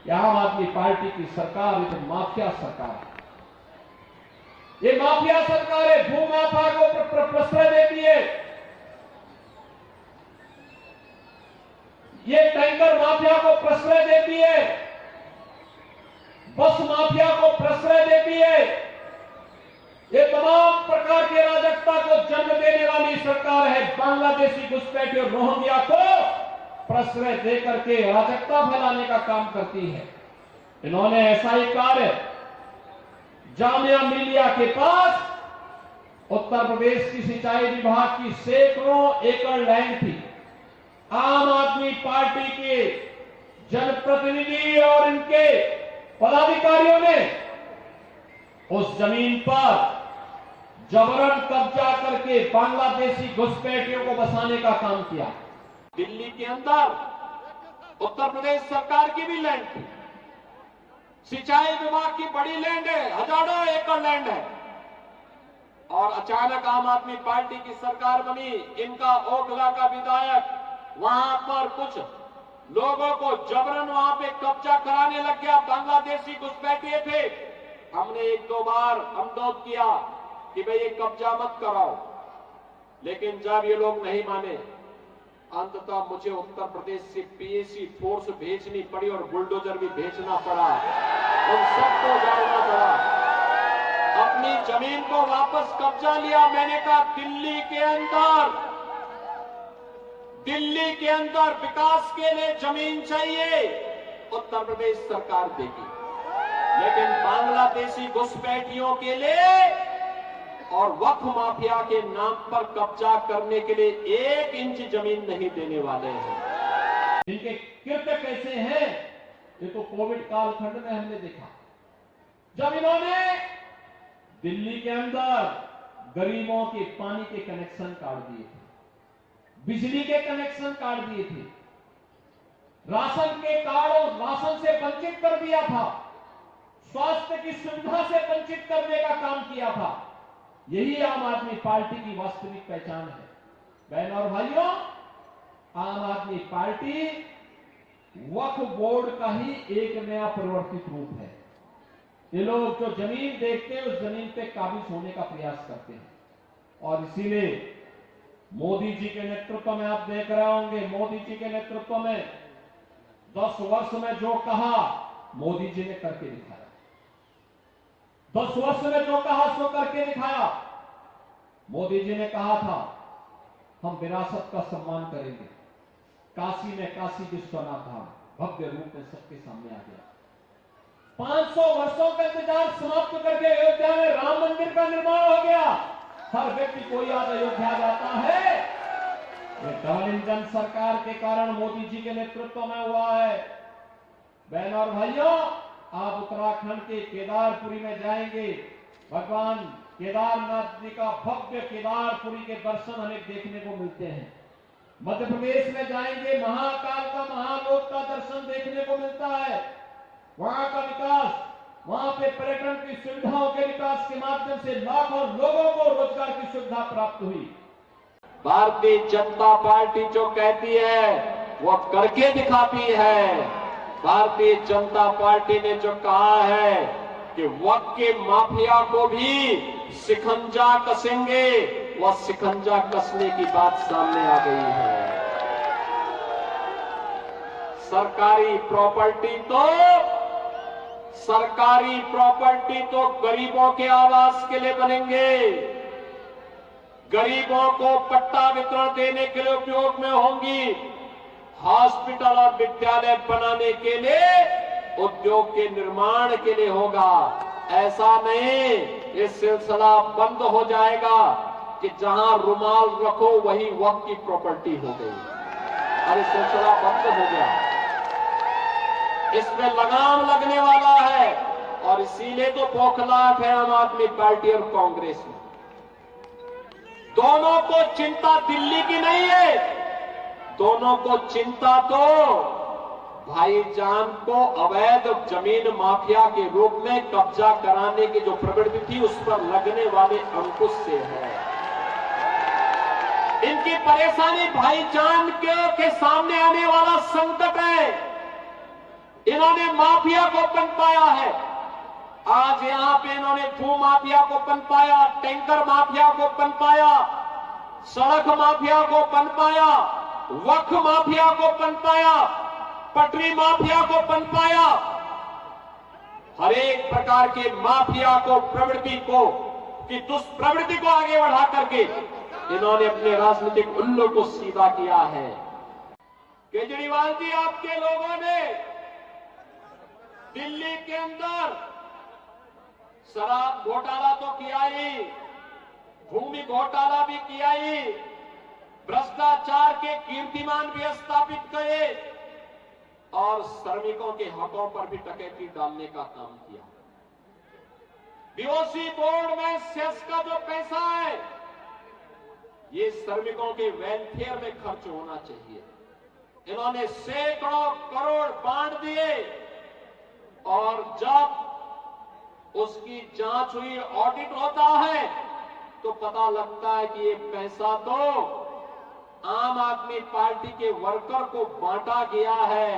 ये आम आदमी पार्टी की सरकार एक माफिया सरकार है। ये माफिया सरकार है, भूमाफिया को प्रश्रय देती है, ये टैंकर माफिया को प्रश्रय देती है, बस माफिया को प्रश्रय देती है। ये तमाम प्रकार की अराजकता को जन्म देने वाली सरकार है। बांग्लादेशी घुसपैठी और रोहिंग्या को प्रश्रय देकर के अराजकता फैलाने का काम करती है। इन्होंने ऐसा ही कार्य जामिया मिलिया के पास उत्तर प्रदेश की सिंचाई विभाग की सैकड़ों एकड़ लैंड थी। आम आदमी पार्टी के जनप्रतिनिधि और इनके पदाधिकारियों ने उस जमीन पर जबरन कब्जा करके बांग्लादेशी घुसपैठियों को बसाने का काम किया। दिल्ली के अंदर उत्तर प्रदेश सरकार की भी लैंड थी, सिंचाई विभाग की बड़ी लैंड है, हजारों एकड़ लैंड है, और अचानक आम आदमी पार्टी की सरकार बनी। इनका ओखला का विधायक वहां पर कुछ लोगों को जबरन वहां पे कब्जा कराने लग गया। बांग्लादेशी घुसपैठिए थे। हमने एक दो बार अनुरोध किया कि भाई ये कब्जा मत कराओ, लेकिन जब ये लोग नहीं माने, अंततः मुझे उत्तर प्रदेश से पीएसी फोर्स भेजनी पड़ी और बुलडोजर भी भेजना पड़ा, उन सबको जाना पड़ा। अपनी जमीन को वापस कब्जा लिया। मैंने कहा दिल्ली के अंदर विकास के लिए जमीन चाहिए, उत्तर प्रदेश सरकार देगी, लेकिन बांग्लादेशी घुसपैठियों के लिए और वक्फ माफिया के नाम पर कब्जा करने के लिए 1 इंच जमीन नहीं देने वाले हैं। इनके कृत्य कैसे हैं ये तो कोविड कालखंड में हमने देखा, जब इन्होंने दिल्ली के अंदर गरीबों के पानी के कनेक्शन काट दिए थे, बिजली के कनेक्शन काट दिए थे, राशन के कार्डों राशन से वंचित कर दिया था, स्वास्थ्य की सुविधा से वंचित करने का काम किया था। यही आम आदमी पार्टी की वास्तविक पहचान है। बहनों और भाइयों, आम आदमी पार्टी वक्फ बोर्ड का ही एक नया परिवर्तित रूप है। ये लोग जो जमीन देखते हैं उस जमीन पे काबिज होने का प्रयास करते हैं, और इसीलिए मोदी जी के नेतृत्व में आप देख रहे होंगे, मोदी जी के नेतृत्व में 10 वर्ष में जो कहा मोदी जी ने करके दिखाया। 10 वर्ष में जो कहा सो करके दिखाया। मोदी जी ने कहा था हम विरासत का सम्मान करेंगे। काशी में काशी विश्वनाथ धाम भव्य रूप में सबके सामने आ गया। 500 वर्षों का इंतजार समाप्त करके अयोध्या में राम मंदिर का निर्माण हो गया। हर व्यक्ति को याद अयोध्या जाता है, ये डबल इंजन सरकार के कारण मोदी जी के नेतृत्व में हुआ है। बहनों और भाइयों, आप उत्तराखंड के केदारपुरी में जाएंगे, भगवान केदारनाथ जी का भव्य केदारपुरी के दर्शन हमें देखने को मिलते हैं। मध्य प्रदेश में जाएंगे, महाकाल का महालोक का दर्शन देखने को मिलता है। वहां का विकास, वहां पे पर्यटन की सुविधाओं के विकास के माध्यम से लाखों लोगों को रोजगार की सुविधा प्राप्त हुई। भारतीय जनता पार्टी जो कहती है वो करके दिखाती है। भारतीय जनता पार्टी ने जो कहा है कि वक्फ के माफिया को भी शिकंजा कसेंगे, वह शिकंजा कसने की बात सामने आ गई है। सरकारी प्रॉपर्टी तो गरीबों के आवास के लिए बनेंगे, गरीबों को पट्टा वितरण देने के लिए उपयोग में होंगी, हॉस्पिटल और विद्यालय बनाने के लिए, उद्योग के निर्माण के लिए होगा। ऐसा नहीं ये सिलसिला बंद हो जाएगा कि जहां रुमाल रखो वही वक्फ की प्रॉपर्टी हो गई। अरे सिलसिला बंद हो गया, इसमें लगाम लगने वाला है, और इसीलिए तो बौखलाहट है आम आदमी पार्टी और कांग्रेस में। दोनों को चिंता दिल्ली की नहीं है, दोनों को चिंता तो भाईजान को अवैध जमीन माफिया के रूप में कब्जा कराने की जो प्रवृत्ति थी उस पर लगने वाले अंकुश से है। इनकी परेशानी भाईजान के सामने आने वाला संकट है। इन्होंने माफिया को पनपाया है। आज यहां पे इन्होंने भू माफिया को पनपाया, टैंकर माफिया को पनपाया, सड़क माफिया को पनपाया, वक्फ माफिया को पनपाया, पटरी माफिया को पनपाया। हर एक प्रकार के माफिया को, प्रवृत्ति को, कि दुष्प्रवृत्ति को आगे बढ़ा करके इन्होंने अपने राजनीतिक उल्लू को सीधा किया है। केजरीवाल जी, आपके लोगों ने दिल्ली के अंदर शराब घोटाला तो किया ही, भूमि घोटाला भी किया ही, भ्रष्टाचार के कीर्तिमान भी स्थापित किए और श्रमिकों के हकों पर भी डकैती डालने का काम किया। बीओसी बोर्ड में सेस का जो पैसा है, ये श्रमिकों के वेलफेयर में खर्च होना चाहिए। इन्होंने सैकड़ों करोड़ बांट दिए और जब उसकी जांच हुई, ऑडिट होता है, तो पता लगता है कि ये पैसा तो आम आदमी पार्टी के वर्कर को बांटा गया है,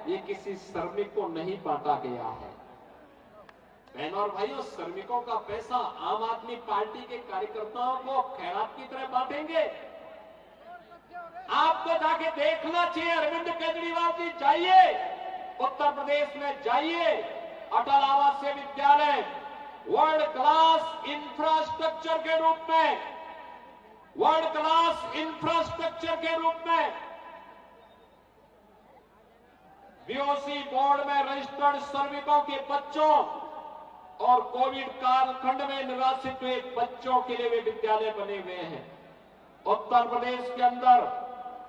ये किसी श्रमिक को नहीं बांटा गया है। बहनों और भाइयों, श्रमिकों का पैसा आम आदमी पार्टी के कार्यकर्ताओं को खैरात की तरह बांटेंगे? आपको जाके देखना चाहिए। अरविंद केजरीवाल जी, जाइए उत्तर प्रदेश में, जाइए अटल आवासीय विद्यालय वर्ल्ड क्लास इंफ्रास्ट्रक्चर के रूप में, वर्ल्ड क्लास इंफ्रास्ट्रक्चर के रूप में बीओसी बोर्ड में रजिस्टर्ड श्रमिकों के बच्चों और कोविड कालखंड में निराश्रित हुए बच्चों के लिए वे विद्यालय बने हुए हैं। उत्तर प्रदेश के अंदर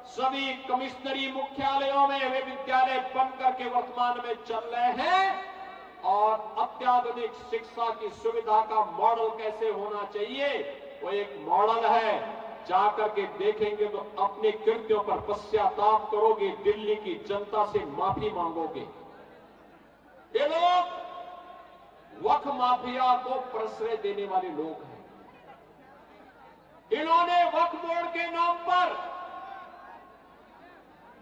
सभी कमिश्नरी मुख्यालयों में वे विद्यालय बन करके वर्तमान में चल रहे हैं और अत्याधुनिक शिक्षा की सुविधा का मॉडल कैसे होना चाहिए, वो एक मॉडल है। जाकर के देखेंगे तो अपने कृत्यों पर पश्चाताप करोगे, दिल्ली की जनता से माफी मांगोगे। ये लोग वक्फ माफिया को प्रश्रय देने वाले लोग हैं। इन्होंने वक्फ बोर्ड के नाम पर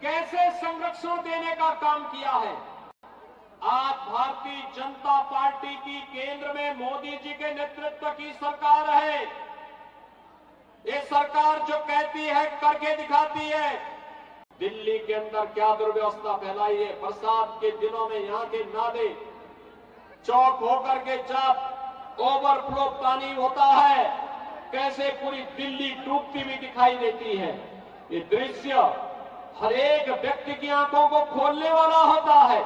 कैसे संरक्षण देने का काम किया है। आज भारतीय जनता पार्टी की केंद्र में मोदी जी के नेतृत्व की सरकार है। ये सरकार जो कहती है करके दिखाती है। दिल्ली के अंदर क्या दुर्व्यवस्था फैलाई है। बरसात के दिनों में यहाँ के नाले चौक होकर के जब ओवरफ्लो पानी होता है, कैसे पूरी दिल्ली डूबती हुई दिखाई देती है। ये दृश्य हर एक व्यक्ति की आंखों को खोलने वाला होता है।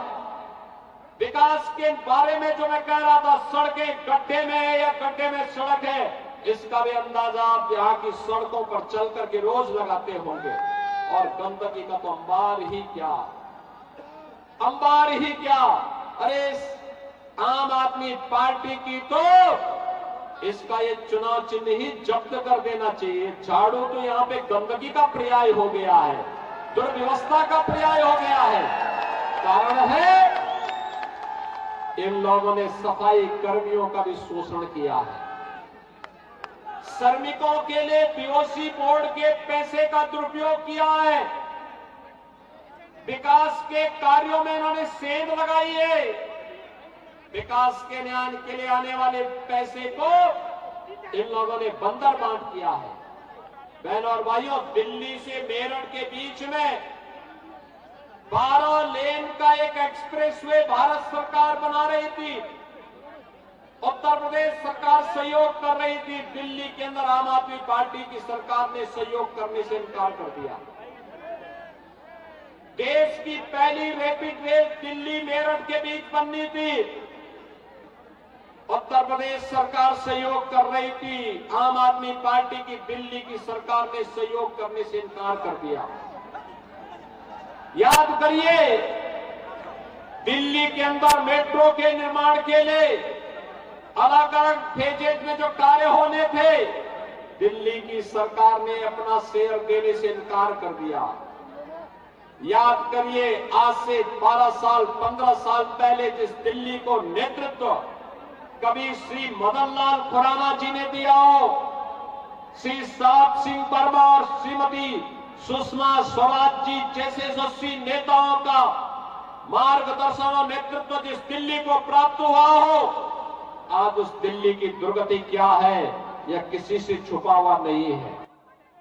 विकास के बारे में जो मैं कह रहा था, सड़कें गड्ढे में है या गड्ढे में सड़क है, इसका भी अंदाजा आप यहाँ की सड़कों पर चल करके रोज लगाते होंगे। और गंदगी का तो अंबार ही क्या, अंबार ही क्या। अरे आम आदमी पार्टी की तो इसका ये चुनाव चिन्ह ही जब्त कर देना चाहिए। झाड़ू तो यहाँ पे गंदगी का पर्याय हो गया है, दुर्व्यवस्था का पर्याय हो गया है। कारण है इन लोगों ने सफाई कर्मियों का भी शोषण किया है। श्रमिकों के लिए बीओसी बोर्ड के पैसे का दुरुपयोग किया है। विकास के कार्यों में इन्होंने सेंध लगाई है। विकास के न्याय के लिए आने वाले पैसे को इन लोगों ने बंदर बांट किया है। बहनों और भाइयों, दिल्ली से मेरठ के बीच में 12 लेन का एक एक्सप्रेसवे भारत सरकार बना रही थी। उत्तर प्रदेश सरकार सहयोग कर रही थी। दिल्ली के अंदर आम आदमी पार्टी की सरकार ने सहयोग करने से इनकार कर दिया। देश की पहली रैपिड रेल दिल्ली मेरठ के बीच बननी थी। उत्तर प्रदेश सरकार सहयोग कर रही थी। आम आदमी पार्टी की दिल्ली की सरकार ने सहयोग करने से इनकार कर दिया। याद करिए, दिल्ली के अंदर मेट्रो के निर्माण के लिए अलग अलग फेजेज में जो कार्य होने थे, दिल्ली की सरकार ने अपना शेयर देने से इनकार कर दिया। याद करिए, आज से 12 साल 15 साल पहले जिस दिल्ली को नेतृत्व कभी श्री मदन लाल खुराना जी ने दिया हो, श्री साहब सिंह वर्मा और श्रीमती सुषमा स्वराज जी जैसे यशस्वी नेताओं का मार्गदर्शन और नेतृत्व जिस दिल्ली को प्राप्त हुआ हो, आज उस दिल्ली की दुर्गति क्या है यह किसी से छुपा हुआ नहीं है।